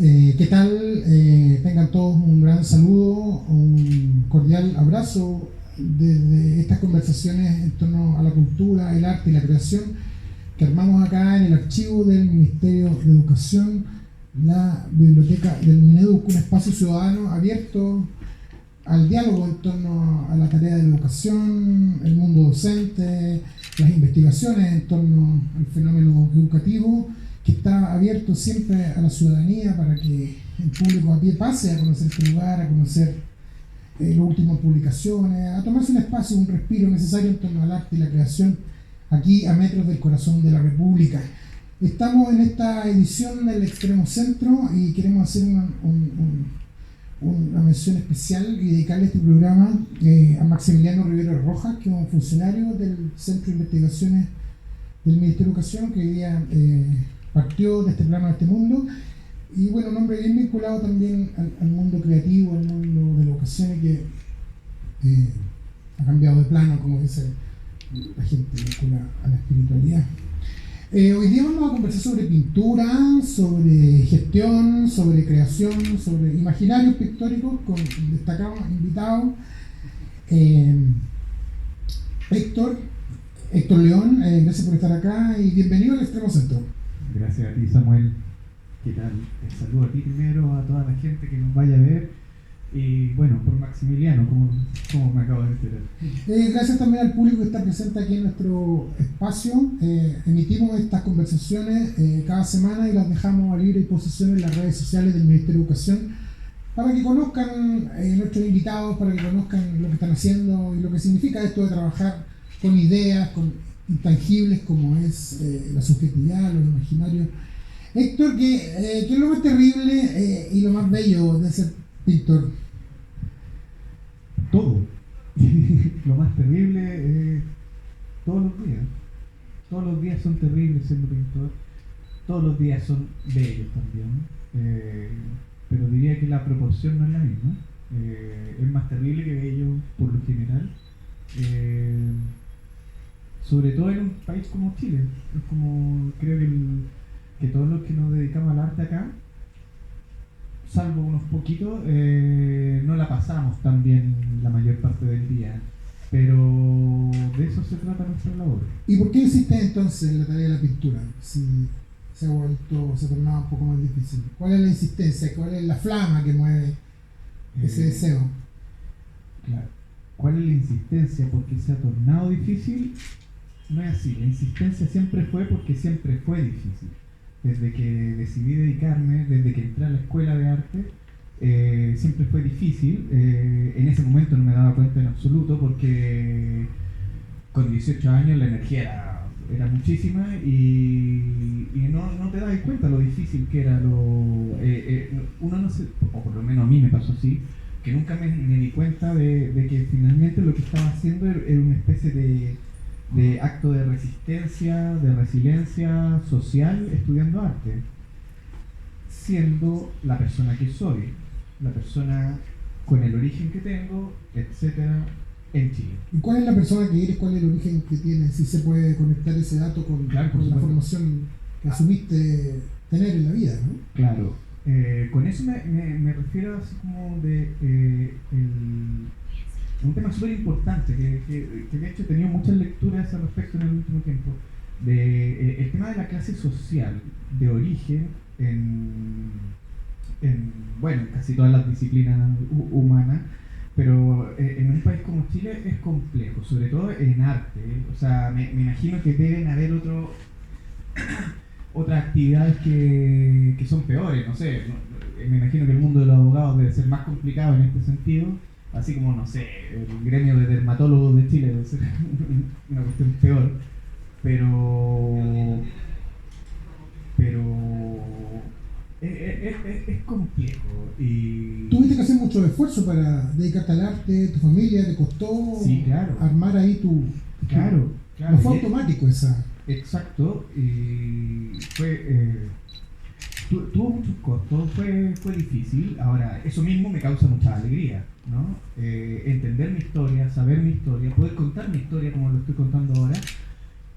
¿Qué tal? Tengan todos un gran saludo, un cordial abrazo desde estas conversaciones en torno a la cultura, el arte y la creación que armamos acá en el archivo del Ministerio de Educación, la biblioteca del Mineduc, un espacio ciudadano abierto al diálogo en torno a la tarea de la educación, el mundo docente, las investigaciones en torno al fenómeno educativo, que está abierto siempre a la ciudadanía para que el público a pie pase a conocer este lugar, a conocer las últimas publicaciones, a tomarse un espacio, un respiro necesario en torno al arte y la creación, aquí a metros del corazón de la República. Estamos en esta edición del Extremo Centro y queremos hacer una mención especial y dedicarle este programa a Maximiliano Rivero Rojas, que es un funcionario del Centro de Investigaciones del Ministerio de Educación, que hoy día partió de este plano a este mundo, y bueno, un hombre bien vinculado también al mundo creativo, al mundo de la educación, y que ha cambiado de plano, como dice la gente vincula a la espiritualidad. Hoy día vamos a conversar sobre pintura, sobre gestión, sobre creación, sobre imaginarios pictóricos con destacados invitados. Héctor León, gracias por estar acá y bienvenido al Extremo Centro. Gracias a ti, Samuel. ¿Qué tal? Saludo a ti primero, a toda la gente que nos vaya a ver. Y bueno, por Maximiliano, como me acabo de enterar. Gracias también al público que está presente aquí en nuestro espacio. Emitimos estas conversaciones cada semana y las dejamos a libre disposición en las redes sociales del Ministerio de Educación para que conozcan nuestros invitados, para que conozcan lo que están haciendo y lo que significa esto de trabajar con ideas, con intangibles como es la subjetividad, los imaginarios. Héctor, ¿qué es lo más terrible y lo más bello de ser pintor? Todo. Lo más terrible es todos los días. Todos los días son terribles siendo pintor. Todos los días son bellos también. Pero diría que la proporción no es la misma. Es más terrible que bello por lo general. Sobre todo en un país como Chile. Es como, creo que todos los que nos dedicamos al arte acá, salvo unos poquitos, no la pasamos tan bien la mayor parte del día, pero de eso se trata nuestra labor. ¿Y por qué insistes entonces en la tarea de la pintura? Si se ha tornado un poco más difícil. ¿Cuál es la insistencia? ¿Cuál es la flama que mueve ese deseo? Claro. ¿Cuál es la insistencia? Porque se ha tornado difícil. No es así, la insistencia siempre fue porque siempre fue difícil. Desde que decidí dedicarme, desde que entré a la escuela de arte, siempre fue difícil. En ese momento no me daba cuenta en absoluto porque con 18 años la energía era muchísima y no te dabas cuenta lo difícil que era. Uno no se, o por lo menos a mí me pasó así, que nunca me di cuenta de que finalmente lo que estaba haciendo era una especie de acto de resistencia, de resiliencia social estudiando arte, siendo la persona que soy, la persona con el origen que tengo, etcétera, en Chile. ¿Y cuál es la persona que eres? ¿Cuál es el origen que tienes? Si se puede conectar ese dato con la formación que asumiste tener en la vida, ¿no? Claro, con eso me refiero así como un tema súper importante que de hecho he tenido muchas lecturas al respecto en el último tiempo, el tema de la clase social de origen en casi todas las disciplinas humanas, pero en un país como Chile es complejo, sobre todo en arte. O sea, me imagino que deben haber otras actividades que son peores, no sé, me imagino que el mundo de los abogados debe ser más complicado en este sentido. Así como, no sé, el gremio de dermatólogos de Chile debe ser una cuestión peor, pero es complejo. Y tuviste que hacer mucho esfuerzo para dedicarte al arte, tu familia, ¿te costó sí, claro, armar ahí tu claro, no fue automático esa? Exacto, y tuvo muchos costos, fue difícil. Ahora, eso mismo me causa mucha alegría, ¿no? Entender mi historia, saber mi historia, poder contar mi historia como lo estoy contando ahora.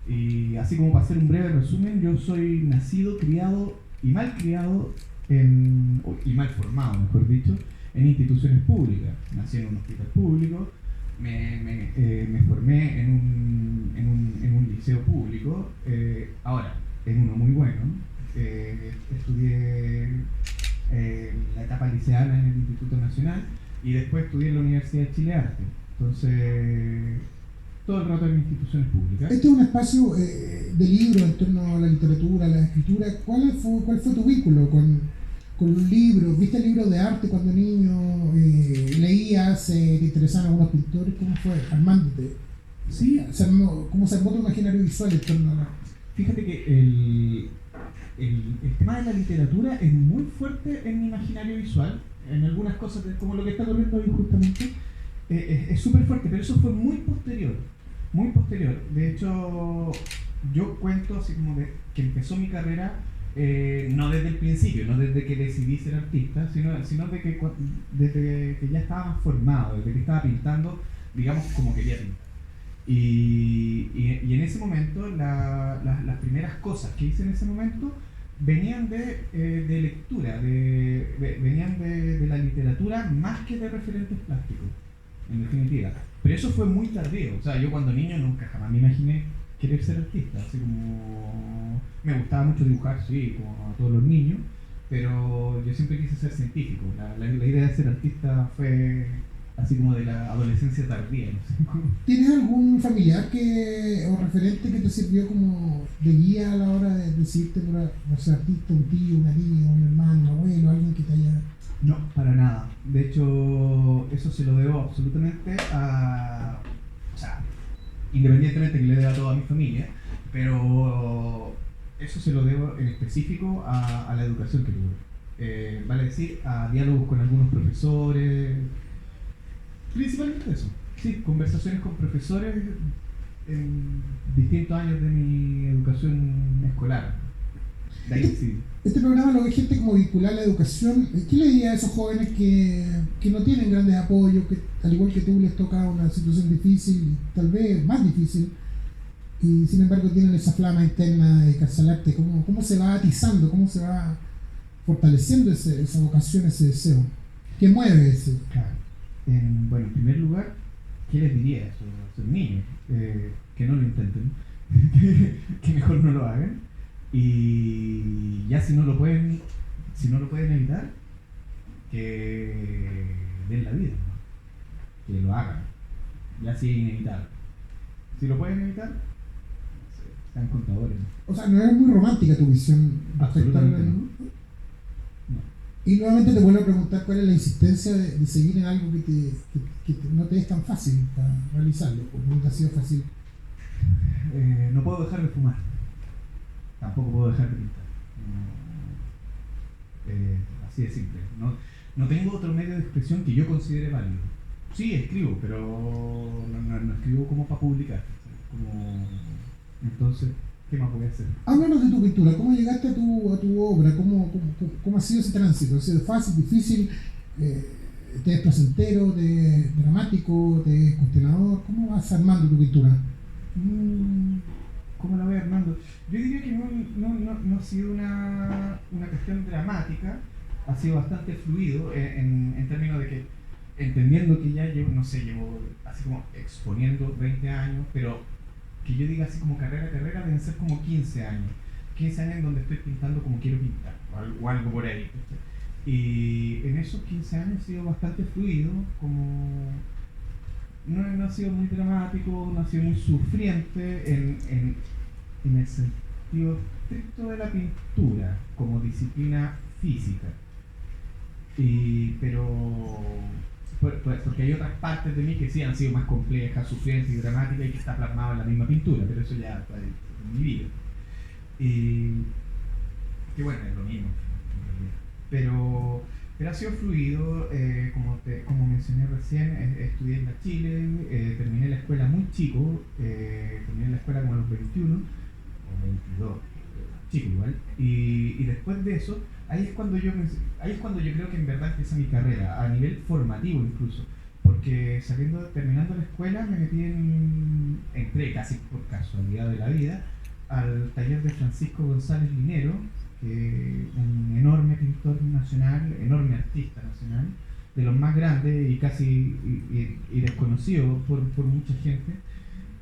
Y así como para hacer un breve resumen, yo soy nacido, criado y mal criado y mal formado, mejor dicho, en instituciones públicas. Nací en un hospital público, me formé en un liceo público, ahora en uno muy bueno. Estudié la etapa liceal en el Instituto Nacional y después estudié en la Universidad de Chile Arte. Entonces, todo el rato en instituciones públicas. Este es un espacio de libros en torno a la literatura, a la escritura. ¿Cuál fue tu vínculo con los libros? ¿Viste libros de arte cuando niño? ¿Leías? ¿Te interesaban algunos pintores? ¿Cómo fue armándote? Sí. ¿Cómo se armó tu imaginario visual en torno a la... Fíjate que el tema de la literatura es muy fuerte en mi imaginario visual, en algunas cosas, como lo que está ocurriendo hoy justamente, es súper fuerte, pero eso fue muy posterior, muy posterior. De hecho, yo cuento así como que empezó mi carrera, no desde el principio, no desde que decidí ser artista, sino desde que ya estaba más formado, desde que estaba pintando, digamos, como quería pintar. Y en ese momento, las primeras cosas que hice en ese momento venían de lectura, venían de la literatura más que de referentes plásticos, en definitiva. Pero eso fue muy tardío. O sea, yo cuando niño nunca jamás me imaginé querer ser artista. Así como me gustaba mucho dibujar, sí, como a todos los niños, pero yo siempre quise ser científico. La idea de ser artista fue así como de la adolescencia tardía, no sé. ¿Tienes algún familiar o referente que te sirvió como de guía a la hora de decidirte por ser artista? ¿Un tío, una tía, un hermano, un abuelo, alguien que te haya...? No, para nada. De hecho, eso se lo debo absolutamente a... O sea, independientemente que le deba a toda mi familia, pero eso se lo debo en específico a la educación que tuve. Vale decir, a diálogos con algunos profesores. Principalmente eso, sí, conversaciones con profesores en distintos años de mi educación escolar. De ahí sí. Este programa lo ve gente como vincular la educación. ¿Qué le diría a esos jóvenes que no tienen grandes apoyos, que al igual que tú les toca una situación difícil, tal vez más difícil, y sin embargo tienen esa flama interna de dedicarse al arte? ¿Cómo se va atizando, cómo se va fortaleciendo esa vocación, ese deseo? ¿Qué mueve ese? Claro. Bueno, en primer lugar, ¿qué les diría a esos niños? Que no lo intenten, que mejor no lo hagan, y ya si no lo pueden evitar, que den la vida, ¿no? Que lo hagan, ya si es inevitable. Si lo pueden evitar, sean contadores, ¿no? O sea, no es muy romántica tu visión respecto a Y nuevamente te vuelvo a preguntar cuál es la insistencia de seguir en algo que no te es tan fácil para realizarlo, porque nunca ha sido fácil. No puedo dejar de fumar, tampoco puedo dejar de pintar. Así de simple. No tengo otro medio de expresión que yo considere válido. Sí, escribo, pero no escribo como para publicar. Entonces, ¿qué más voy a hacer? Háblanos de tu pintura. ¿Cómo llegaste a tu obra? ¿Cómo ha sido ese tránsito? ¿Ha sido fácil, difícil? ¿Te es placentero? ¿Te es dramático? ¿Te es cuestionador? ¿Cómo vas armando tu pintura? ¿Cómo la voy armando? Yo diría que no ha sido una cuestión dramática, ha sido bastante fluido en términos de que, entendiendo que ya llevo así como exponiendo 20 años, pero que yo diga así como carrera, deben ser como 15 años. 15 años en donde estoy pintando como quiero pintar, o algo por ahí. Y en esos 15 años ha sido bastante fluido, como no ha sido muy dramático, no ha sido muy sufriente en el sentido estricto de la pintura, como disciplina física. Porque hay otras partes de mí que sí han sido más complejas, sufrientes y dramáticas y que está plasmado en la misma pintura, pero eso ya está en mi vida. Que bueno, es lo mismo en realidad. Pero ha sido fluido, como mencioné recién, estudié en la Chile, terminé la escuela muy chico, terminé la escuela como a los 21 o 22, chico igual, y después de eso, ahí es cuando yo creo que en verdad empieza mi carrera, a nivel formativo incluso, porque terminando la escuela me entré casi por casualidad de la vida al taller de Francisco González Linero, que un enorme pintor nacional, enorme artista nacional, de los más grandes y casi y desconocido por mucha gente.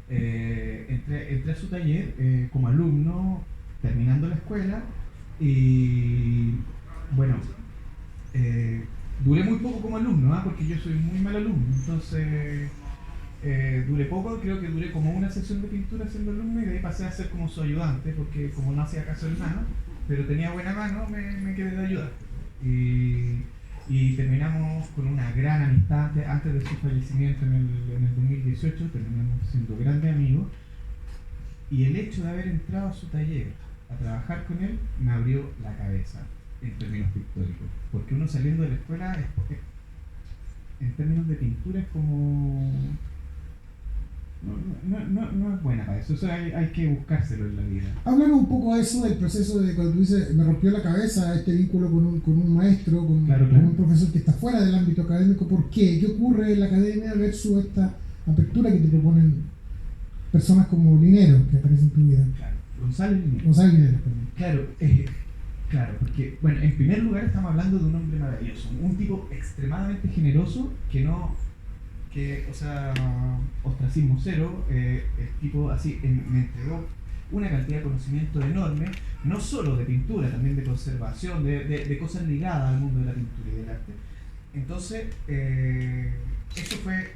Entré a su taller como alumno, terminando la escuela, y bueno, duré muy poco como alumno, porque yo soy muy mal alumno, entonces duré poco, creo que duré como una sesión de pintura siendo alumno y de ahí pasé a ser como su ayudante, porque como no hacía caso del mano, pero tenía buena mano, me quedé de ayudante. Y terminamos con una gran amistad antes de su fallecimiento en el 2018, terminamos siendo grandes amigos, y el hecho de haber entrado a su taller a trabajar con él me abrió la cabeza en términos pictóricos, porque uno saliendo de la escuela en términos de pintura es como no es buena para eso, hay que buscárselo en la vida. Háblanos un poco de eso, del proceso de cuando tú dices, me rompió la cabeza este vínculo con un maestro, con un profesor que está fuera del ámbito académico. ¿Por qué? ¿Qué ocurre en la academia versus esta apertura que te proponen personas como Linero, que aparece en tu vida? Claro, González Linero. Claro, porque, bueno, en primer lugar estamos hablando de un hombre maravilloso, un tipo extremadamente generoso o sea, ostracismo cero, el tipo así me entregó una cantidad de conocimiento enorme, no solo de pintura, también de conservación, de cosas ligadas al mundo de la pintura y del arte. Entonces, eso fue,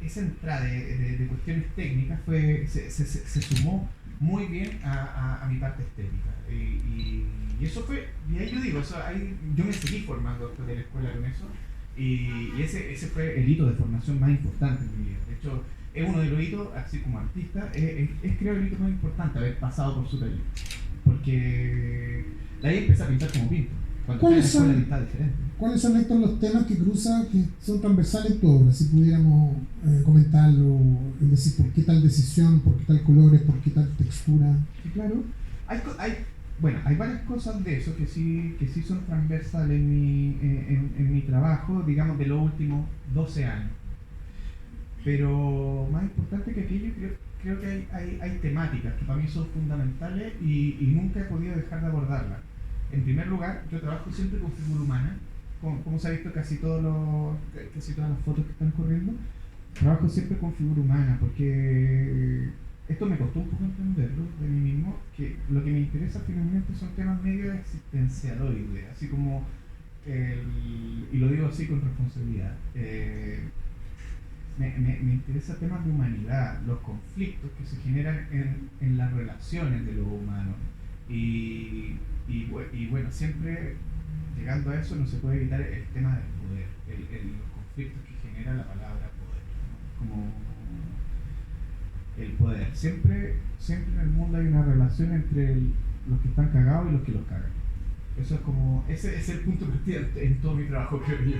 esa entrada de cuestiones técnicas se sumó muy bien a mi parte estética. Y eso fue, y ahí yo digo, yo me seguí formando después de la escuela con eso. Y ese fue el hito de formación más importante en mi vida. De hecho, es uno de los hitos, así como artista, es creo el hito más importante haber pasado por su taller. Porque de ahí empecé a pintar como pinto. Cuando ¿Cuáles fui a la escuela pintaba diferente. ¿Cuáles son estos los temas que cruzan, que son transversales en tu obra? Si pudiéramos comentarlo, es decir, ¿por qué tal decisión, por qué tal colores, por qué tal textura? Sí, claro. Hay varias cosas de eso que sí son transversales en mi trabajo, digamos, de los últimos 12 años. Pero más importante que aquello, creo que hay temáticas que para mí son fundamentales y nunca he podido dejar de abordarlas. En primer lugar, yo trabajo siempre con figura humana, como se ha visto casi todas las fotos que están corriendo. Trabajo siempre con figura humana porque esto me costó un poco entenderlo de mí mismo, que lo que me interesa finalmente son temas medio existencialoides, así como, y lo digo así con responsabilidad, me interesa temas de humanidad, los conflictos que se generan en las relaciones de los humanos, y bueno, siempre llegando a eso no se puede evitar el tema del poder, los conflictos que genera la palabra poder, ¿no? Como el poder. Siempre en el mundo hay una relación entre los que están cagados y los que los cagan. Eso es como, ese es el punto de partida en todo mi trabajo, creo yo.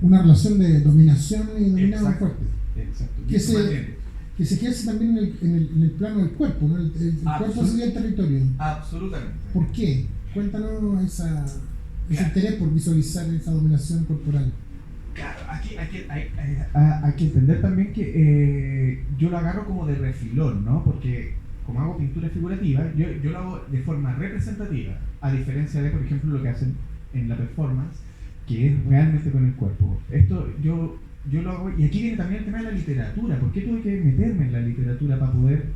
Una relación de dominación y dominado fuerte. Exacto. Que se ejerce también en el plano del cuerpo, ¿no? El cuerpo sería el territorio. Absolutamente. ¿Por qué? Cuéntanos ese interés por visualizar esa dominación corporal. Claro, aquí hay que entender también que yo lo agarro como de refilón, ¿no? Porque como hago pintura figurativa, yo lo hago de forma representativa, a diferencia de, por ejemplo, lo que hacen en la performance, que es realmente con el cuerpo. Esto yo lo hago, y aquí viene también el tema de la literatura. ¿Por qué tuve que meterme en la literatura para poder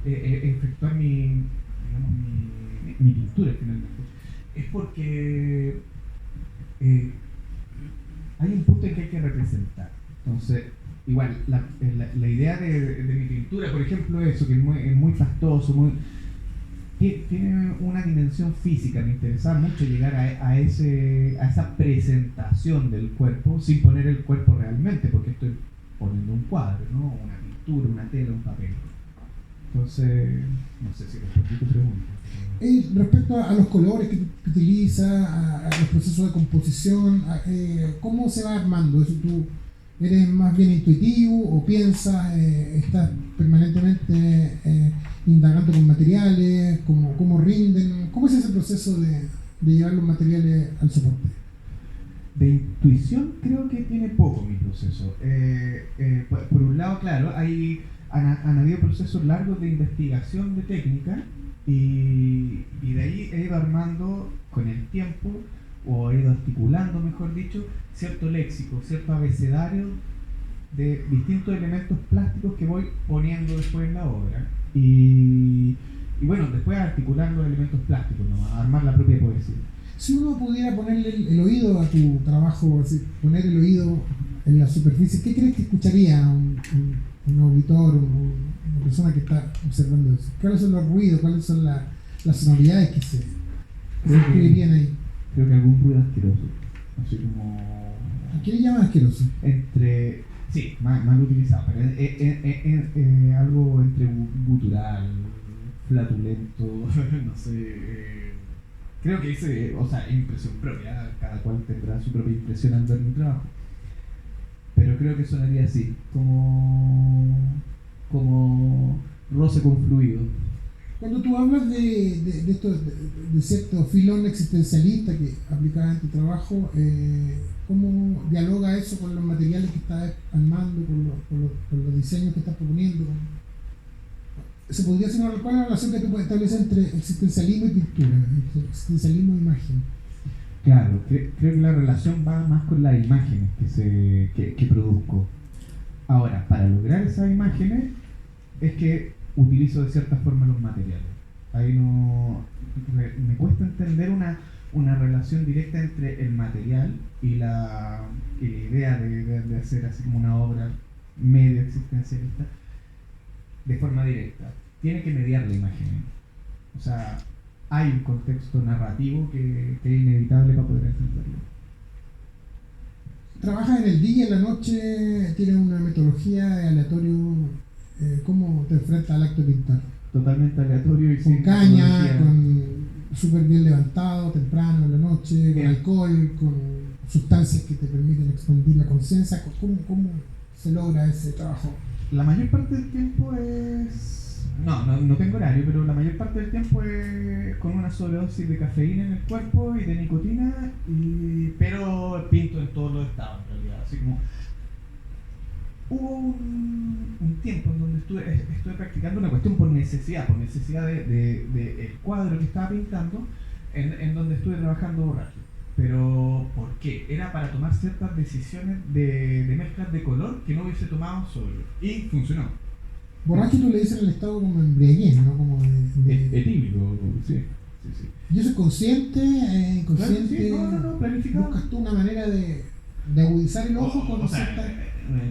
efectuar mi pintura finalmente? Es porque hay un punto en que hay que representar. Entonces, igual, la idea de mi pintura, por ejemplo, eso, que es muy pastoso, tiene una dimensión física. Me interesaba mucho llegar a esa presentación del cuerpo sin poner el cuerpo realmente, porque estoy poniendo un cuadro, ¿no? Una pintura, una tela, un papel. Entonces, no sé si respondí tu pregunta. Respecto a los colores que tú utilizas, a los procesos de composición, ¿cómo se va armando eso? ¿Tú eres más bien intuitivo o piensas, estás permanentemente indagando con materiales, cómo rinden? ¿Cómo es ese proceso de llevar los materiales al soporte? De intuición creo que tiene poco mi proceso. Por un lado, claro, han habido procesos largos de investigación de técnica Y de ahí he ido armando con el tiempo, o he ido articulando, mejor dicho, cierto léxico, cierto abecedario de distintos elementos plásticos que voy poniendo después en la obra. Y bueno, después articular los elementos plásticos, ¿no? Armar la propia poesía. Si uno pudiera ponerle el oído a tu trabajo, así, poner el oído en la superficie, ¿qué crees que escucharía un auditor, una persona que está observando eso? ¿Cuáles son los ruidos? ¿Cuáles son las sonoridades que se escribirían ahí? Creo que algún ruido asqueroso. Así como. ¿A qué le llaman asqueroso? Sí, mal utilizado, pero algo entre gutural, flatulento, no sé. Creo que es impresión propia, cada cual tendrá su propia impresión al ver mi trabajo. Pero creo que sonaría así, como roce con fluido. Cuando tú hablas de esto, de cierto filón existencialista que aplicaba en tu trabajo, ¿cómo dialoga eso con los materiales que estás armando, con los diseños que estás proponiendo? ¿Se podría hacer una relación que tú puedes establecer entre existencialismo y pintura, entre existencialismo e imagen? Claro, creo que la relación va más con las imágenes que produzco. Ahora, para lograr esas imágenes es que utilizo de cierta forma los materiales. Ahí no me cuesta entender una relación directa entre el material y la idea de hacer así como una obra medio existencialista de forma directa. Tiene que mediar la imagen. O sea, hay un contexto narrativo que es inevitable para poder entenderlo. ¿Trabajas en el día, en la noche? ¿Tienes una metodología aleatorio? ¿Cómo te enfrentas al acto de pintar? Totalmente aleatorio y con sin caña, metodología. con súper bien levantado, temprano, en la noche, con alcohol, con sustancias que te permiten expandir la conciencia. ¿Cómo se logra ese trabajo? La mayor parte del tiempo es... No tengo horario, pero la mayor parte del tiempo es con una sobredosis de cafeína en el cuerpo y de nicotina, pero pinto en todos los estados en realidad. Así como hubo un tiempo en donde estuve practicando una cuestión por necesidad de el cuadro que estaba pintando, en donde estuve trabajando borracho. Pero ¿por qué? Era para tomar ciertas decisiones de mezclas de color que no hubiese tomado sobrio. Y funcionó. Borracho tú le dices al estado como embriaguez, ¿no? Como etílico, sí. ¿Y eso es consciente, inconsciente? Claro, sí, no, planificado. ¿Buscas tú una manera de agudizar el ojo con cierta...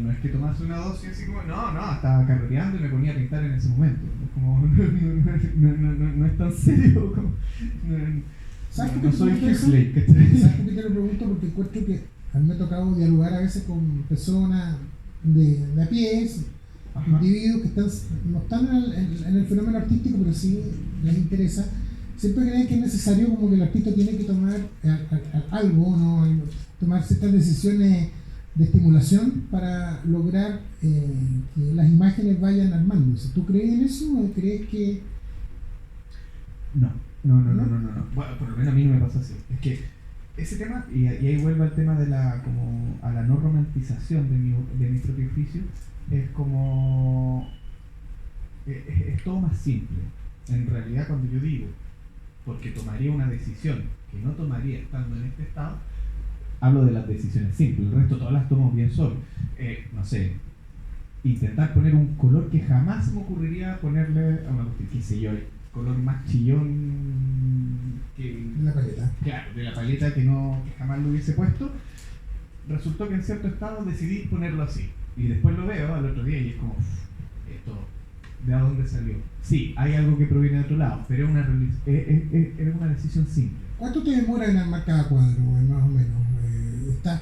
No es que tomase una dosis así como... No, estaba carreteando y me ponía a pintar en ese momento. Como, no es tan serio como... No soy Huxley. ¿Sabes por qué te lo pregunto? Porque encuentro que a mí me ha tocado dialogar a veces con personas de a pie, individuos que no están en el fenómeno artístico, pero sí les interesa. Siempre creen que es necesario como que el artista tiene que tomar algo, ¿no? Tomar ciertas decisiones de estimulación para lograr que las imágenes vayan armándose. ¿Tú crees en eso o crees que...? No. Bueno, por lo menos a mí no me pasa así. Es que ese tema, y ahí vuelvo al tema a la no romantización de mi propio oficio, es como... es todo más simple. En realidad, cuando yo digo, porque tomaría una decisión que no tomaría estando en este estado, hablo de las decisiones simples, el resto todas las tomo bien solo. No sé, intentar poner un color que jamás me ocurriría ponerle a una cuestión, qué sé yo, color más chillón que... De la paleta. Claro, de la paleta que jamás lo hubiese puesto. Resultó que en cierto estado decidí ponerlo así. Y después lo veo al otro día y es como, esto, ¿de dónde salió? Sí, hay algo que proviene de otro lado, pero es una decisión simple. ¿Cuánto te demora en armar cada cuadro, más o menos?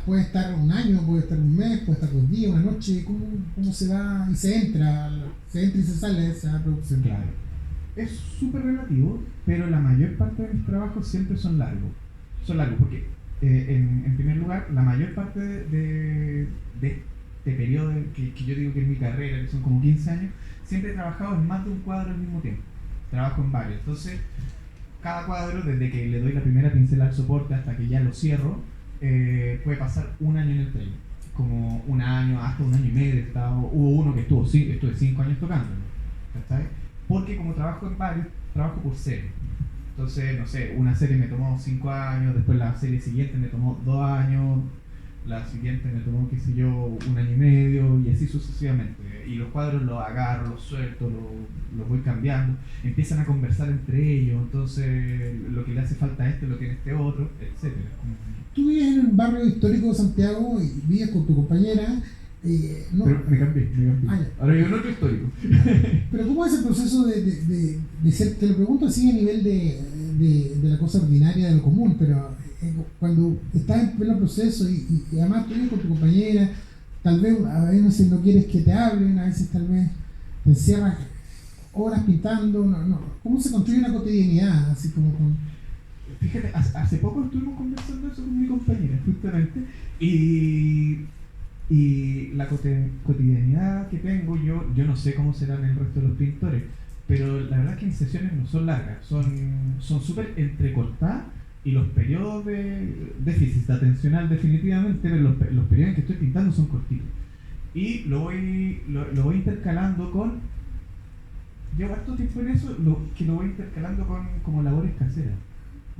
Puede estar un año, puede estar un mes, puede estar 2 días, una noche. ¿Cómo se va y se entra y se sale de esa producción? Claro. Es súper relativo, pero la mayor parte de mis trabajos siempre son largos. Son largos porque, en primer lugar, la mayor parte de este periodo que yo digo que es mi carrera, que son como 15 años, siempre he trabajado en más de un cuadro al mismo tiempo. Trabajo en varios. Entonces, cada cuadro, desde que le doy la primera pincel al soporte hasta que ya lo cierro, puede pasar un año en el taller. Como un año, hasta un año y medio. Hubo uno que estuve 5 años tocando, ¿no? ¿Sabes? Porque como trabajo en varios, trabajo por serie. Entonces, no sé, una serie me tomó 5 años, después la serie siguiente me tomó 2 años, la siguiente me tomó, qué sé yo, 1 año y medio, y así sucesivamente. Y los cuadros los agarro, los suelto, los voy cambiando, empiezan a conversar entre ellos, entonces lo que le hace falta a este lo tiene este otro, etcétera. Tú vives en un barrio histórico de Santiago y vives con tu compañera. No, Pero me cambié. Ah, ya. Ahora vivo en otro histórico. Pero ¿cómo es el proceso de ser? Te lo pregunto así a nivel de la cosa ordinaria, de lo común, pero cuando estás en pleno proceso y además tú vives con tu compañera, tal vez a veces no quieres que te hablen, a veces tal vez te encierras horas pintando, no. ¿Cómo se construye una cotidianidad así como con... Fíjate, hace poco estuvimos conversando eso con mi compañera, justamente, y la cotidianidad que tengo, yo no sé cómo serán el resto de los pintores, pero la verdad es que mis sesiones no son largas, son súper entrecortadas, y los periodos de déficit atencional definitivamente, pero los periodos en que estoy pintando son cortitos. Y lo voy intercalando con... Llevo harto tiempo en eso, que lo voy intercalando con como labores caseras.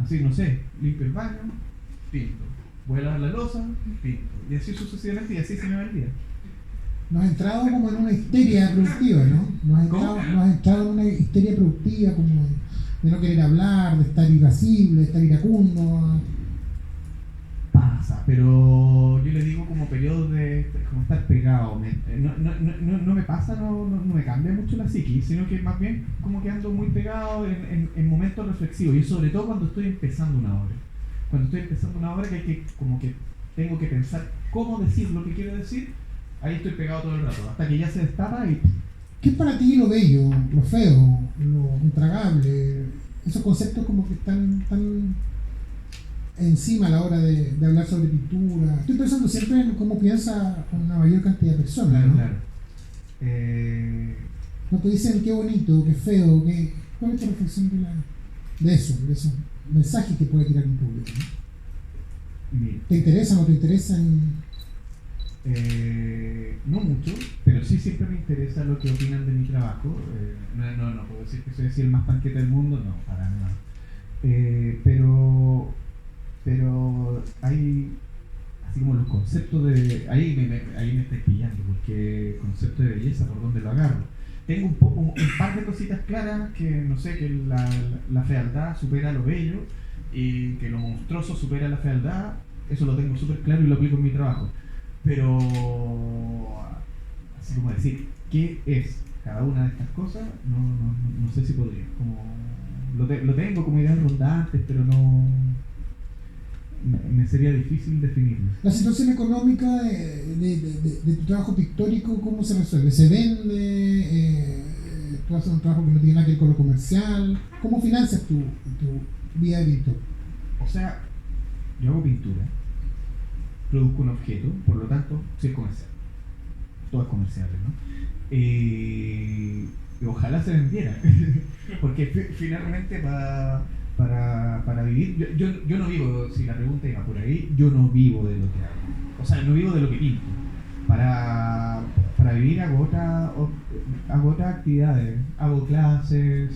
Así, no sé, limpio el baño, pinto. Voy a lavar la loza, pinto. Y así sucesivamente, y así se me va el día. Nos has entrado como en una histeria productiva, ¿no? Nos has entrado en una histeria productiva como de no querer hablar, de estar irascible, de estar iracundo. Pasa, pero yo le digo como periodo de como estar pegado. No me pasa, no me cambia mucho la psiquis, sino que más bien como que ando muy pegado en momentos reflexivos, y sobre todo cuando estoy empezando una obra. Cuando estoy empezando una obra que como que tengo que pensar cómo decir lo que quiero decir, ahí estoy pegado todo el rato, hasta que ya se destapa y... ¿Qué es para ti lo bello, lo feo, lo intragable? Esos conceptos como que están tan encima a la hora de hablar sobre pintura. Estoy pensando siempre en cómo piensa una mayor cantidad de personas, Claro, ¿no? claro. No te dicen qué bonito, qué feo, ¿cuál es tu reflexión de esos mensajes que puede tirar un público, ¿no? Mira, ¿Te interesa o no te interesan? no mucho, pero sí siempre me interesa lo que opinan de mi trabajo. No puedo decir que soy así el más panqueta del mundo, no, para nada. Pero hay así como los conceptos de... Ahí me estáis pillando, porque concepto de belleza, ¿por dónde lo agarro? Tengo un par de cositas claras, que no sé, que la fealdad supera lo bello, y que lo monstruoso supera la fealdad. Eso lo tengo súper claro y lo aplico en mi trabajo. Pero así como decir qué es cada una de estas cosas, no sé si podría. Como lo tengo como ideas rondantes, pero no me sería difícil definirlo. La situación económica de tu trabajo pictórico, ¿cómo se resuelve? ¿Se vende? ¿Tú haces un trabajo que no tiene nada que ver con lo comercial? ¿Cómo financias tu vida de pintor? O sea, yo hago pintura, produzco un objeto, por lo tanto, sí es comercial. Todo es comercial, ¿no? Y ojalá se vendiera, porque finalmente para vivir, yo no vivo, si la pregunta iba por ahí, yo no vivo de lo que hago. O sea, no vivo de lo que pinto. Para vivir hago otras actividades, hago clases.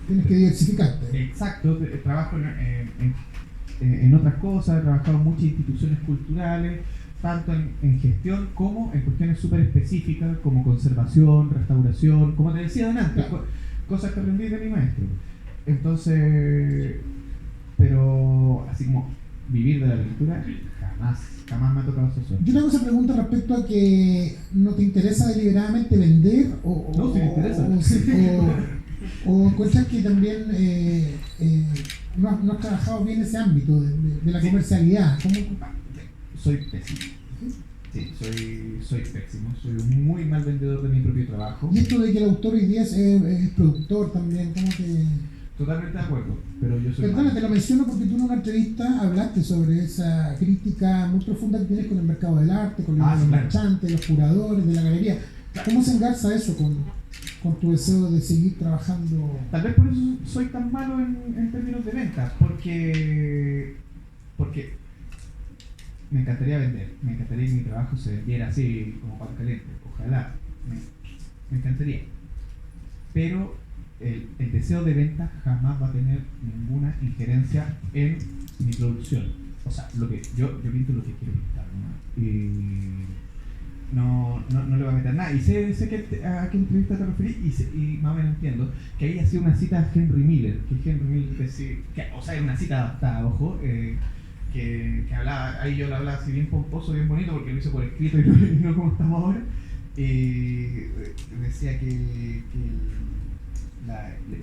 Tienes que diversificarte. Exacto, trabajo en otras cosas, he trabajado en muchas instituciones culturales, tanto en gestión como en cuestiones súper específicas como conservación, restauración, como te decía antes, cosas que aprendí de mi maestro. Entonces, pero así como vivir de la pintura, jamás me ha tocado esa suerte. Yo te hago esa pregunta respecto a que no te interesa deliberadamente vender No, sí me interesa. o encuentras que también no has trabajado bien ese ámbito de la comercialidad. ¿Cómo? Soy pésimo. Sí, soy pésimo. Soy un muy mal vendedor de mi propio trabajo. Y esto de que el autor hoy día es productor también, ¿cómo te...? Totalmente de acuerdo, pero yo soy... Perdona, te lo menciono porque tú en una entrevista hablaste sobre esa crítica muy profunda que tienes con el mercado del arte, con los marchantes, los curadores de la galería. ¿Cómo se engarza eso con tu deseo de seguir trabajando? Tal vez por eso soy tan malo en términos de ventas, porque me encantaría vender, me encantaría que mi trabajo se vendiera así como pan caliente, ojalá, me encantaría. pero el deseo de venta jamás va a tener ninguna injerencia en mi producción. O sea, yo pinto lo que quiero pintar, ¿no? Y no le va a meter nada. Y sé a qué entrevista te referís y más o menos entiendo que ahí hacía una cita a Henry Miller, que Henry Miller decía, o sea, es una cita adaptada, ojo, que hablaba, ahí yo lo hablaba así bien pomposo, bien bonito, porque lo hice por escrito y no como estamos ahora. Decía que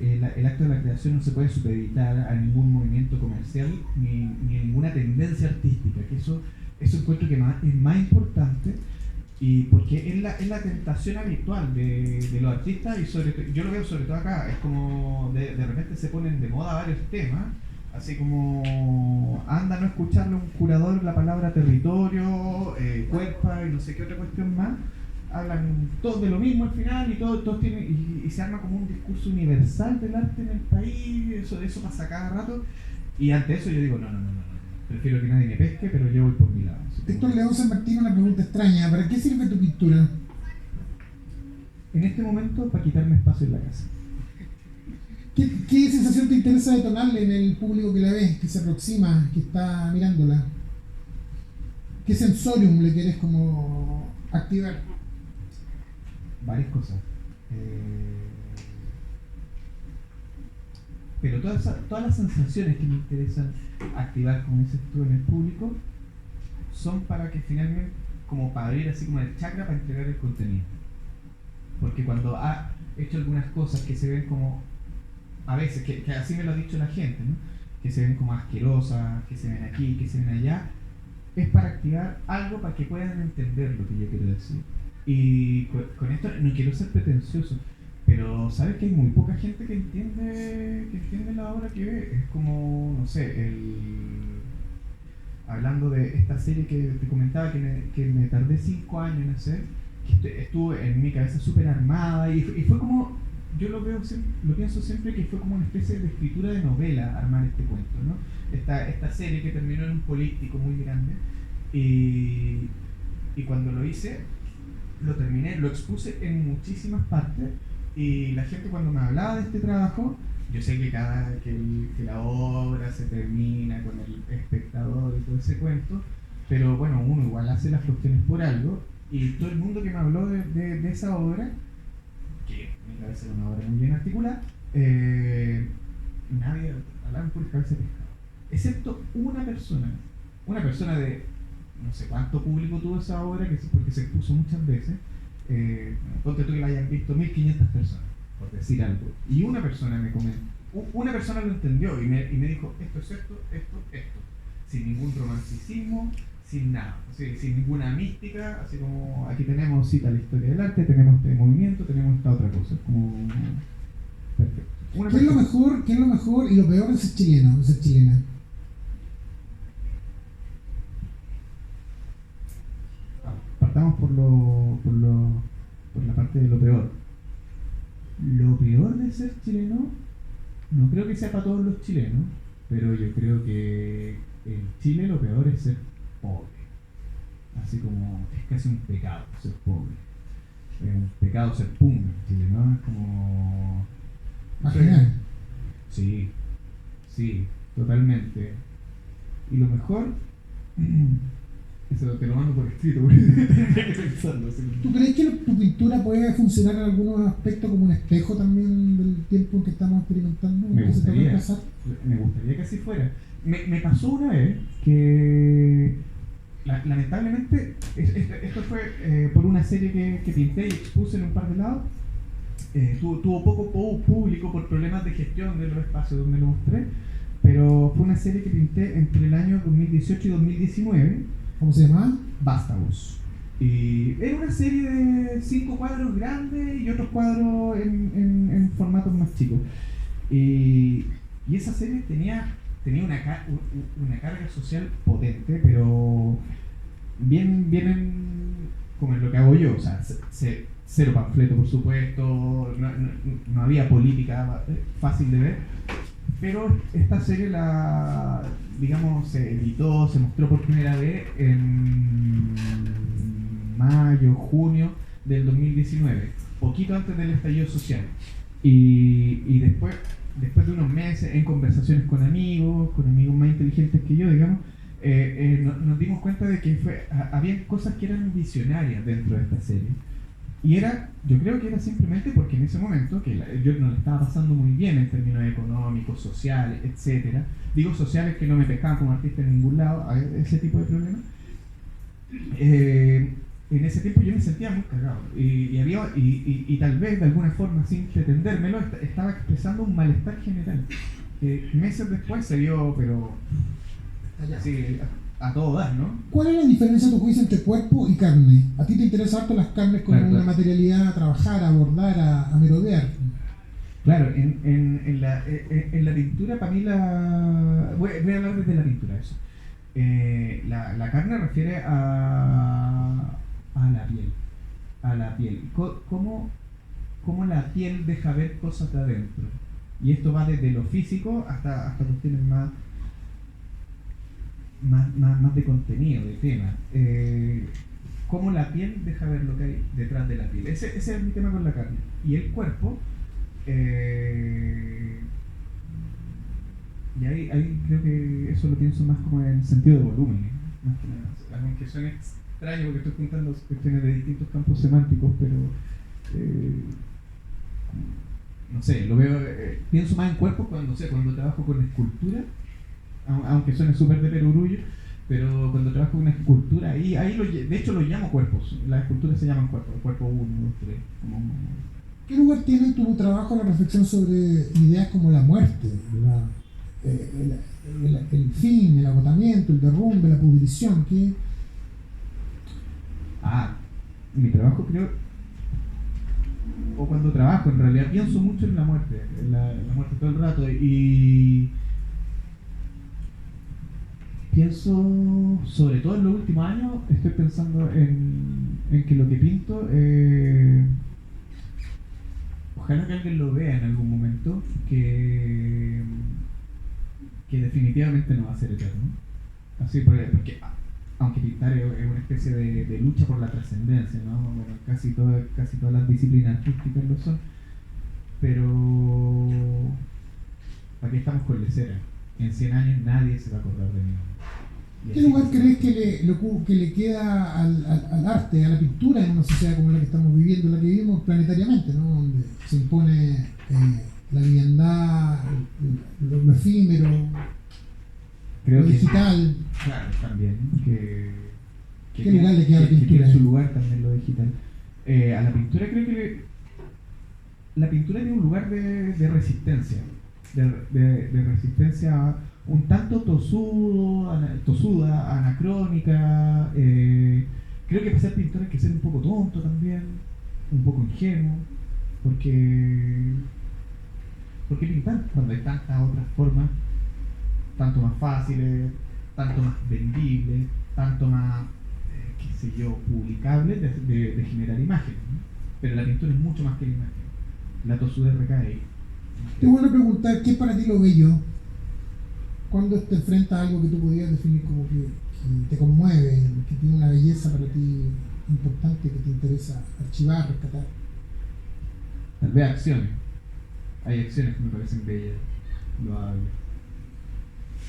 el acto de la creación no se puede supeditar a ningún movimiento comercial ni a ninguna tendencia artística, que eso encuentro que es más importante, y porque es la tentación habitual de los artistas, y yo lo veo sobre todo acá, es como de repente se ponen de moda varios temas, así como anda a no escucharle a un curador la palabra territorio, cuerpa y no sé qué otra cuestión más. Hablan todos de lo mismo al final y todos tienen, y se arma como un discurso universal del arte en el país, eso pasa cada rato, y ante eso yo digo, no, prefiero que nadie me pesque, pero yo voy por mi lado. Héctor León San Martín, una pregunta extraña, ¿para qué sirve tu pintura? En este momento, para quitarme espacio en la casa. ¿Qué sensación te interesa detonarle en el público que la ve, que se aproxima, que está mirándola? ¿Qué sensorium le quieres como activar? Varias cosas. Pero todas las sensaciones que me interesan activar, como dices tú, en el público, son para que finalmente, como para abrir así como el chakra para entregar el contenido. Porque cuando ha hecho algunas cosas que se ven como, a veces, que así me lo ha dicho la gente, ¿no? Que se ven como asquerosas, que se ven aquí, que se ven allá, es para activar algo para que puedan entender lo que yo quiero decir. Y con esto no quiero ser pretencioso, pero sabes que hay muy poca gente que entiende la obra que ve. Es como, no sé, hablando de esta serie que te comentaba que me tardé 5 años en hacer, que estuvo en mi cabeza súper armada y fue como, yo lo pienso siempre que fue como una especie de escritura de novela armar este cuento, ¿no? Esta serie que terminó en un políptico muy grande, y cuando lo hice, lo terminé, lo expuse en muchísimas partes, y la gente cuando me hablaba de este trabajo, yo sé que que la obra se termina con el espectador y todo ese cuento, pero bueno, uno igual hace las cuestiones por algo, y todo el mundo que me habló de esa obra, que en mi cabeza era una obra muy bien articulada, nadie hablaba por cabeza de pescado, excepto una persona de no sé cuánto público tuvo esa obra, porque se expuso muchas veces. Ponte tú que la hayan visto 1500 personas, por decir algo, y una persona me comentó, una persona lo entendió y me dijo, esto es esto, sin ningún romanticismo, sin nada, sin ninguna mística, así como aquí tenemos cita la historia del arte, tenemos este movimiento, tenemos esta otra cosa, como perfecto. ¿Qué es lo mejor y lo peor de ser chileno, de ser chilena? Partamos por la parte de lo peor. Lo peor de ser chileno, no creo que sea para todos los chilenos, pero yo creo que en Chile lo peor es ser pobre. Así como es casi un pecado ser pobre. Es un pecado ser pum en Chile, ¿no? Es como... Marginal. Sí, totalmente. Y lo mejor... Eso te lo mando por escrito, porque tendría que pensarlo. ¿Tú crees que tu pintura puede funcionar en algunos aspectos como un espejo también del tiempo en que estamos experimentando? Me gustaría que así fuera. Me pasó una vez que, lamentablemente, esto fue por una serie que pinté y expuse en un par de lados. Tuvo poco público por problemas de gestión de los espacios donde lo mostré, pero fue una serie que pinté entre el año 2018 y 2019. ¿Cómo se llamaba? Vástagos. Y era una serie de 5 cuadros grandes y otros cuadros en formatos más chicos. Y esa serie tenía una carga social potente, pero bien como en lo que hago yo. O sea, cero panfleto, por supuesto, no había política fácil de ver. Pero esta serie se editó, se mostró por primera vez en mayo, junio del 2019, poquito antes del estallido social. Y después de unos meses, en conversaciones con amigos más inteligentes que yo, digamos, nos dimos cuenta de que había cosas que eran visionarias dentro de esta serie. Y yo creo que era simplemente porque en ese momento, yo no le estaba pasando muy bien en términos económicos, sociales, etcétera. Digo sociales que no me pescaban como artista en ningún lado, ese tipo de problemas. En ese tiempo yo me sentía muy cagado y tal vez de alguna forma, sin pretendérmelo, estaba expresando un malestar general que meses después se vio, pero así, a todo dar, ¿no? ¿Cuál es la diferencia, tu juicio, entre cuerpo y carne? ¿A ti te interesan harto las carnes como una materialidad a trabajar, a abordar, a merodear? Claro, en la pintura, para mí voy a hablar desde la pintura, eso. La carne refiere a la piel. ¿Cómo la piel deja ver cosas de adentro? Y esto va desde lo físico hasta cuestiones más de contenido, de tema. Cómo la piel deja ver lo que hay detrás de la piel. Ese es mi tema con la carne. Y el cuerpo, y ahí creo que eso lo pienso más como en sentido de volumen, más que nada. Aunque suene extraño porque estoy juntando cuestiones de distintos campos semánticos, pero no sé, lo veo, pienso más en cuerpo cuando trabajo con escultura, aunque suene súper de perogrullo, pero cuando trabajo con una escultura, de hecho lo llamo cuerpos. Las esculturas se llaman cuerpos, el cuerpo 1, 2, 3. ¿Qué lugar tiene en tu trabajo la reflexión sobre ideas como la muerte, el fin, el agotamiento, el derrumbe, la pudrición? Mi trabajo, creo, o cuando trabajo, en realidad pienso mucho en la muerte, la muerte todo el rato, y pienso, sobre todo en los últimos años, estoy pensando en que lo que pinto, ojalá que alguien lo vea en algún momento, que definitivamente no va a ser eterno. Así porque aunque pintar es una especie de lucha por la trascendencia, ¿no? Bueno, casi todas las disciplinas artísticas lo son, pero aquí estamos con lecera. En 100 años nadie se va a acordar de mí. ¿Qué lugar crees que le queda al arte, a la pintura, en una sociedad como la que estamos viviendo, la que vivimos planetariamente, ¿no? Donde se impone la liviandad, lo efímero, creo lo digital? Claro, también. ¿Qué lugar le queda a la pintura? Que tiene su lugar también lo digital. A la pintura creo que la pintura tiene un lugar de resistencia. De resistencia un tanto tosuda, anacrónica. Creo que para ser pintor hay que ser un poco tonto también, un poco ingenuo, porque pintar cuando hay tantas otras formas, tanto más fáciles, tanto más vendibles, tanto más, publicables de generar imágenes, ¿no? Pero la pintura es mucho más que la imagen. La tosudez recae ahí. Te vuelvo a preguntar, ¿qué es para ti lo bello? ¿Cuándo te enfrentas a algo que tú podrías definir como que te conmueve, que tiene una belleza para ti importante, que te interesa archivar, rescatar? Tal vez acciones. Hay acciones que me parecen bellas, loables.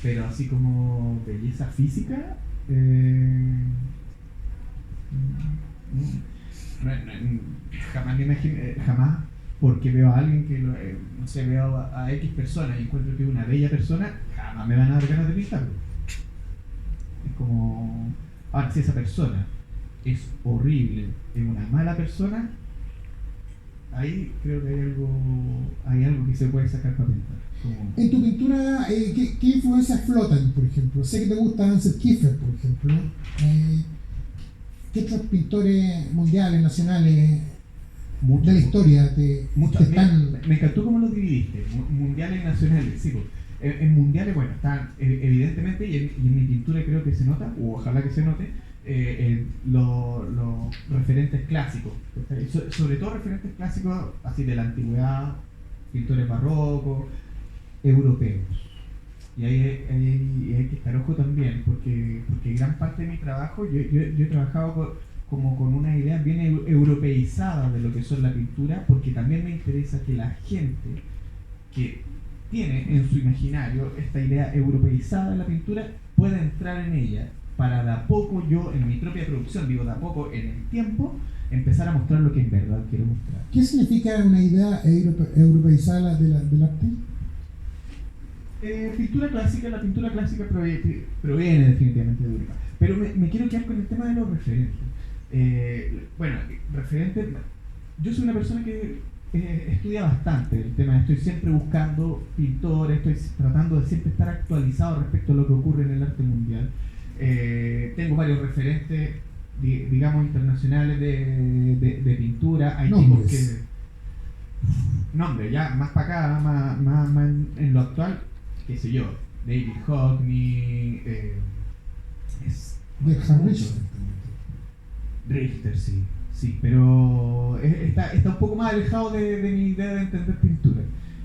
Pero así como belleza física, jamás me imaginé, jamás, porque veo a alguien que veo a X persona y encuentro que es una bella persona, jamás me van a dar ganas de pintarlo. Es como, ahora si esa persona es horrible, es una mala persona, ahí creo que hay algo que se puede sacar para pintar. En tu pintura, ¿qué influencias flotan, por ejemplo? Sé que te gusta Ansel Kiefer, por ejemplo. ¿Qué otros pintores mundiales, nacionales de la historia te están...? Me encantó cómo lo dividiste, mundiales y nacionales. Sí, pues. En mundiales, bueno, están evidentemente, y en mi pintura creo que se nota, o ojalá que se note, los referentes clásicos. Sobre todo referentes clásicos así de la antigüedad, pintores barrocos, europeos. Y ahí hay que estar ojo también, porque gran parte de mi trabajo, yo he trabajado como con una idea bien europeizada de lo que son la pintura, porque también me interesa que la gente que tiene en su imaginario esta idea europeizada de la pintura pueda entrar en ella, para de a poco yo en mi propia producción, digo de a poco en el tiempo, empezar a mostrar lo que en verdad quiero mostrar. ¿Qué significa una idea europeizada del arte? Pintura clásica, la pintura clásica proviene definitivamente de Europa. Pero me quiero quedar con el tema de los referentes. Bueno, referentes, yo soy una persona que estudia bastante el tema, estoy siempre buscando pintores, estoy tratando de siempre estar actualizado respecto a lo que ocurre en el arte mundial. Tengo varios referentes, digamos, internacionales de pintura. Hay tipos que... Nombres, ya más para acá, más en lo actual, qué sé yo, David Hockney, Richter, sí, pero está un poco más alejado de mi idea de entender pintura.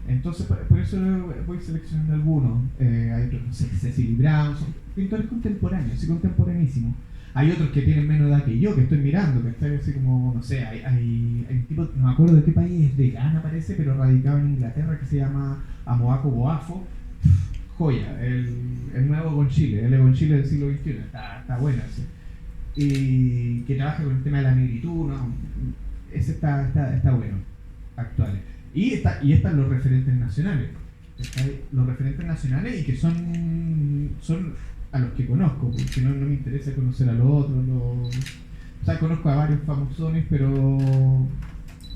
Entonces, por eso voy seleccionando algunos. Hay otros, no sé, Cecily Brown, son pintores contemporáneos, sí, contemporanísimos. Hay otros que tienen menos edad que yo, que estoy mirando, que está así como, no sé, hay un tipo, no me acuerdo de qué país es, de Ghana parece, pero radicado en Inglaterra, que se llama Amoako Boafo. Joya, el nuevo con Chile, el con Chile del siglo XXI, está bueno ese. Y que trabaja con el tema de la negritud, ¿no? Ese está bueno, actuales. Y están los referentes nacionales. Los referentes nacionales y que son a los que conozco, porque no me interesa conocer a los otros. O sea, conozco a varios famosones, pero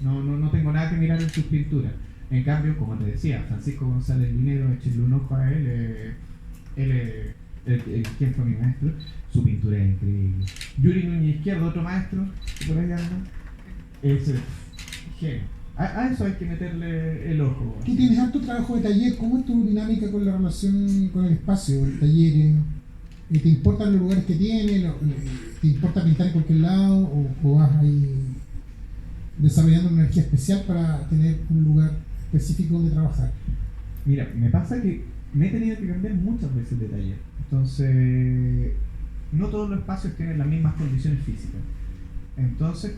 no tengo nada que mirar en sus pinturas. En cambio, como te decía, Francisco González Linero, échenle un ojo a él, quien fue mi maestro, su pintura es increíble. Yuri Núñez Izquierdo, otro maestro, que por ahí anda, es genio. A eso hay que meterle el ojo. Tú tienes harto trabajo de taller, ¿cómo es tu dinámica con la relación con el espacio, el taller? ¿Te importan los lugares que tiene? ¿Te importa pintar en cualquier lado? ¿O vas ahí desarrollando una energía especial para tener un lugar específico donde trabajar? Mira, me pasa que me he tenido que cambiar muchas veces de taller. Entonces, no todos los espacios tienen las mismas condiciones físicas. Entonces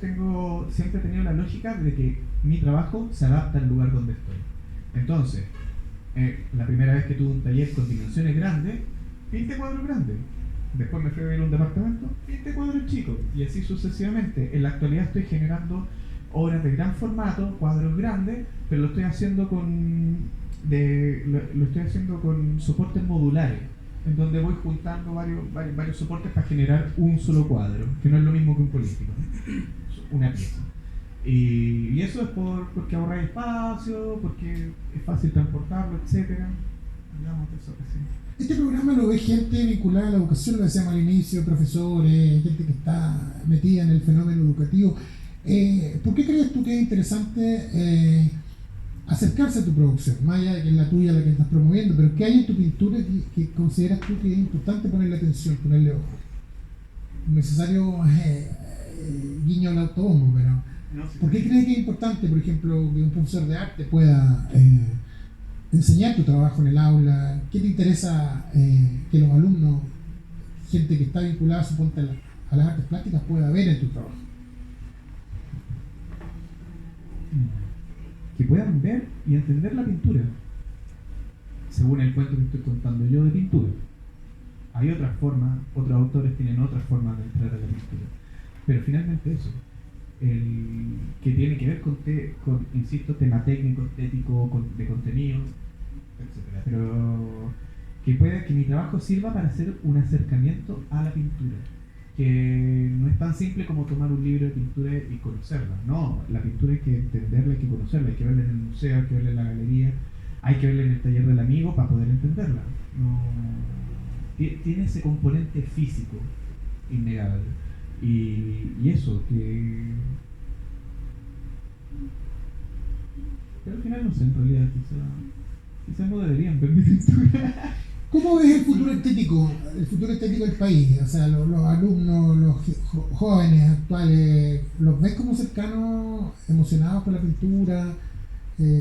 siempre he tenido la lógica de que mi trabajo se adapta al lugar donde estoy. Entonces, la primera vez que tuve un taller con dimensiones grandes, pinté cuadros grandes. Después me fui a vivir a un departamento, pinté cuadros chicos. Y así sucesivamente. En la actualidad estoy generando obras de gran formato, cuadros grandes, pero lo estoy haciendo con soportes modulares, en donde voy juntando varios soportes para generar un solo cuadro, que no es lo mismo que un político, una pieza. Y eso es porque ahorra espacio, porque es fácil transportarlo, etcétera. Hablamos de eso recién. Este programa lo ve gente vinculada a la educación, lo decíamos al inicio, profesores, gente que está metida en el fenómeno educativo. ¿Por qué crees tú que es interesante acercarse a tu producción, más allá de que es la tuya la que estás promoviendo, pero qué hay en tu pintura que consideras tú que es importante ponerle atención, ponerle ojo? Necesario guiño al autobombo, pero ¿por qué crees que es importante, por ejemplo, que un profesor de arte pueda enseñar tu trabajo en el aula? ¿Qué te interesa que los alumnos, gente que está vinculada, suponte, a las artes plásticas, pueda ver en tu trabajo? Que puedan ver y entender la pintura, según el cuento que estoy contando yo de pintura. Hay otras formas, otros autores tienen otras formas de entrar a la pintura, pero finalmente eso, que tiene que ver con insisto, tema técnico, estético, de contenido, etc. Pero que mi trabajo sirva para hacer un acercamiento a la pintura, que no es tan simple como tomar un libro de pintura y conocerla. No, la pintura hay que entenderla, hay que conocerla, hay que verla en el museo, hay que verla en la galería, hay que verla en el taller del amigo para poder entenderla. No, tiene ese componente físico innegable. Y eso, pero al final no sé, en realidad quizás no deberían ver mi pintura. ¿Cómo ves el futuro estético del país? O sea, los alumnos, los jóvenes actuales, ¿los ves como cercanos, emocionados por la pintura?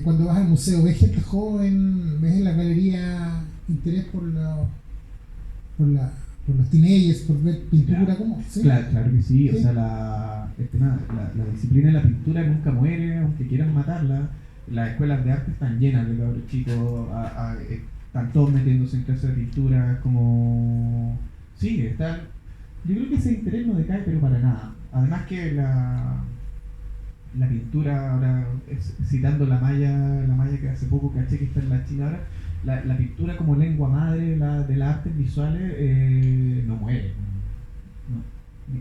Cuando vas al museo, ¿ves gente joven? ¿Ves en la galería interés por por los teenagers, por ver pintura, Claro. ¿cómo? ¿Sí? Claro que sí, Sí. o sea, la disciplina de la pintura nunca muere, aunque quieran matarla. Las escuelas de arte están llenas de cabros chicos, están todos metiéndose en clases de pintura, como... Sí, están... Yo creo que ese interés no decae, pero para nada. Además que la pintura, ahora citando la malla que hace poco caché que está en la China ahora, la pintura como lengua madre de las artes visuales no muere,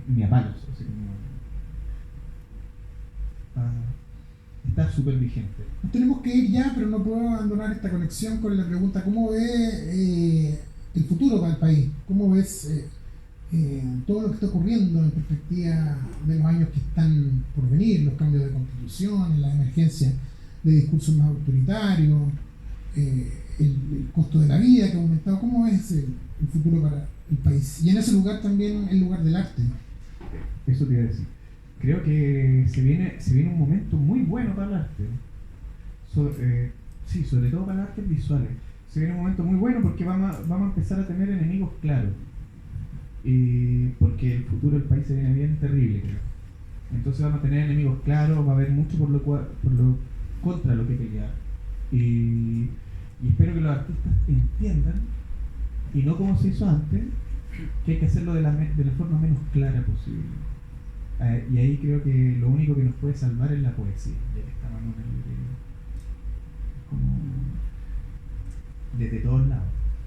ni a palos, así como, está súper vigente. Nos tenemos que ir ya, pero no puedo abandonar esta conexión con la pregunta: ¿cómo ve el futuro para el país? ¿Cómo ves todo lo que está ocurriendo en perspectiva de los años que están por venir, los cambios de constitución, la emergencia de discursos más autoritarios, el costo de la vida que ha aumentado? ¿Cómo ves el futuro para el país? Y en ese lugar también el lugar del arte. Eso te iba a decir. Creo que se viene un momento muy bueno para el arte. Sí, sobre todo para las artes visuales. Se viene un momento muy bueno porque vamos a empezar a tener enemigos claros. Porque el futuro del país se viene bien terrible, creo. Entonces vamos a tener enemigos claros, va a haber mucho contra lo que pelear. Y espero que los artistas entiendan, y no como se hizo antes, que hay que hacerlo de la forma menos clara posible. Y ahí creo que lo único que nos puede salvar es la poesía, ya que estamos en como desde todos lados,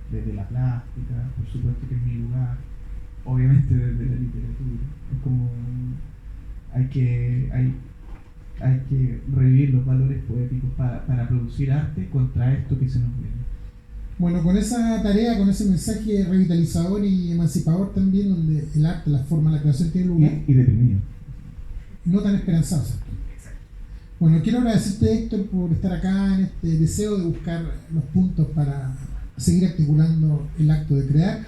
desde la plástica, por supuesto que es mi lugar, obviamente desde la literatura. Es como hay que revivir los valores poéticos para producir arte contra esto que se nos viene. Bueno, con esa tarea, con ese mensaje revitalizador y emancipador también, donde el arte, la forma, la creación tiene lugar, Y deprimido. no tan esperanzados. Bueno, quiero agradecerte, Héctor, por estar acá en este deseo de buscar los puntos para seguir articulando el acto de crear,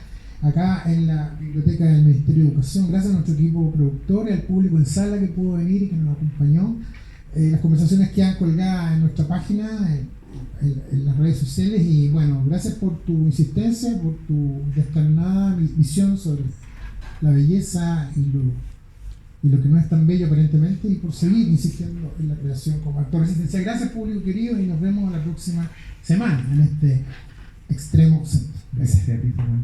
acá en la biblioteca del Ministerio de Educación. Gracias a nuestro equipo productor y al público en sala que pudo venir y que nos acompañó. Las conversaciones quedan colgadas en nuestra página, en las redes sociales, y bueno, gracias por tu insistencia, por tu descarnada visión sobre la belleza y lo que no es tan bello aparentemente, y por seguir insistiendo en la creación como actor resistencia. Gracias, público querido, y nos vemos la próxima semana en este Extremo Centro. Gracias a ti, Samuel.